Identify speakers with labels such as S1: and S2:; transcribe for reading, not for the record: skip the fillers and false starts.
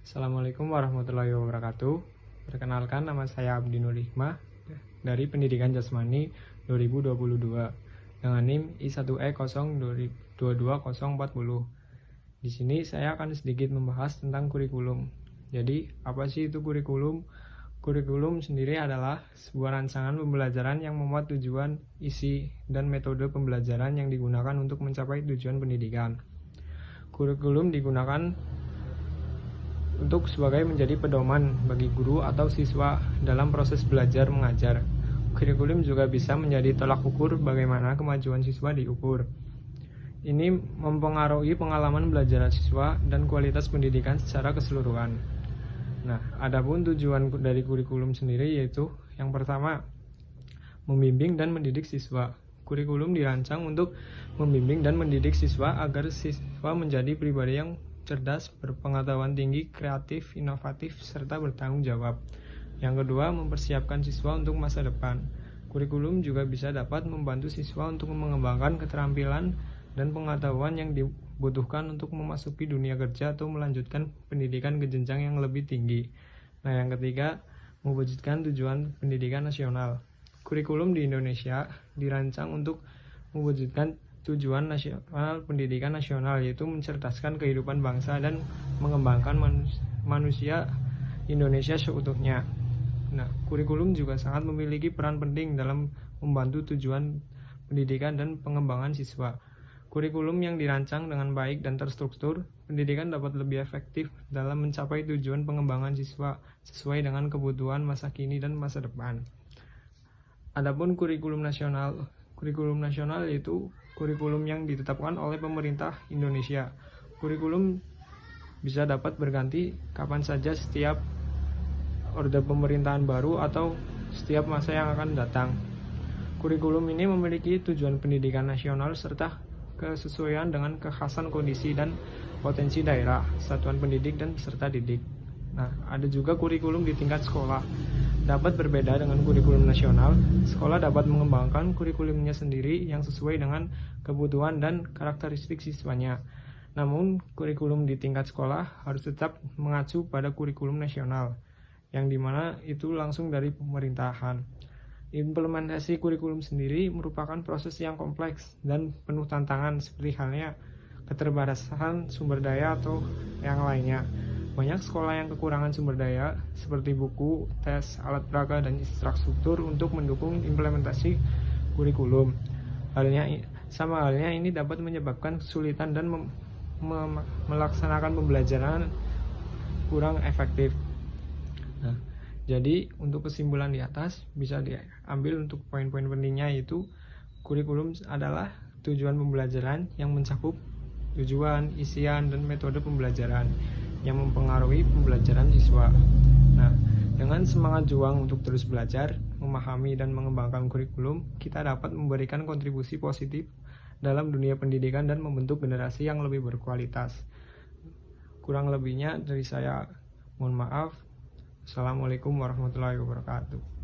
S1: Assalamualaikum warahmatullahi wabarakatuh. Perkenalkan, nama saya Abdi Nur Hikmah dari Pendidikan Jasmani 2022 dengan NIM I1E0222040. Di sini saya akan sedikit membahas tentang kurikulum. Jadi, apa sih itu kurikulum? Kurikulum sendiri adalah sebuah rancangan pembelajaran yang memuat tujuan, isi, dan metode pembelajaran yang digunakan untuk mencapai tujuan pendidikan. Kurikulum digunakan untuk sebagai menjadi pedoman bagi guru atau siswa dalam proses belajar mengajar. Kurikulum juga bisa menjadi tolak ukur bagaimana kemajuan siswa diukur. Ini mempengaruhi pengalaman belajar siswa dan kualitas pendidikan secara keseluruhan. Nah, adapun tujuan dari kurikulum sendiri yaitu yang pertama, membimbing dan mendidik siswa. Kurikulum dirancang untuk membimbing dan mendidik siswa agar siswa menjadi pribadi yang cerdas, berpengetahuan tinggi, kreatif, inovatif, serta bertanggung jawab. Yang kedua, mempersiapkan siswa untuk masa depan. Kurikulum juga bisa dapat membantu siswa untuk mengembangkan keterampilan dan pengetahuan yang dibutuhkan untuk memasuki dunia kerja atau melanjutkan pendidikan ke jenjang yang lebih tinggi. Nah, yang ketiga, mewujudkan tujuan pendidikan nasional. Kurikulum di Indonesia dirancang untuk mewujudkan tujuan nasional pendidikan nasional, yaitu mencerdaskan kehidupan bangsa dan mengembangkan manusia Indonesia seutuhnya. Nah, kurikulum juga sangat memiliki peran penting dalam membantu tujuan pendidikan dan pengembangan siswa. Kurikulum yang dirancang dengan baik dan terstruktur, pendidikan dapat lebih efektif dalam mencapai tujuan pengembangan siswa sesuai dengan kebutuhan masa kini dan masa depan. Adapun kurikulum nasional yaitu kurikulum yang ditetapkan oleh pemerintah Indonesia. Kurikulum bisa dapat berganti kapan saja setiap orde pemerintahan baru atau setiap masa yang akan datang. Kurikulum ini memiliki tujuan pendidikan nasional serta kesesuaian dengan kekhasan kondisi dan potensi daerah, satuan pendidik, dan peserta didik. Nah, ada juga kurikulum di tingkat sekolah. Dapat berbeda dengan kurikulum nasional, sekolah dapat mengembangkan kurikulumnya sendiri yang sesuai dengan kebutuhan dan karakteristik siswanya. Namun, kurikulum di tingkat sekolah harus tetap mengacu pada kurikulum nasional, yang dimana itu langsung dari pemerintahan. Implementasi kurikulum sendiri merupakan proses yang kompleks dan penuh tantangan, seperti halnya keterbatasan sumber daya atau yang lainnya. Banyak sekolah yang kekurangan sumber daya seperti buku, tes, alat peraga, dan infrastruktur untuk mendukung implementasi kurikulum. Sama halnya ini dapat menyebabkan kesulitan dan melaksanakan pembelajaran kurang efektif. Nah, jadi untuk kesimpulan di atas bisa diambil untuk poin-poin pentingnya, yaitu kurikulum adalah tujuan pembelajaran yang mencakup tujuan, isian, dan metode pembelajaran yang mempengaruhi pembelajaran siswa. Nah, dengan semangat juang untuk terus belajar, memahami, dan mengembangkan kurikulum, kita dapat memberikan kontribusi positif dalam dunia pendidikan dan membentuk generasi yang lebih berkualitas. Kurang lebihnya dari saya, mohon maaf. Assalamualaikum warahmatullahi wabarakatuh.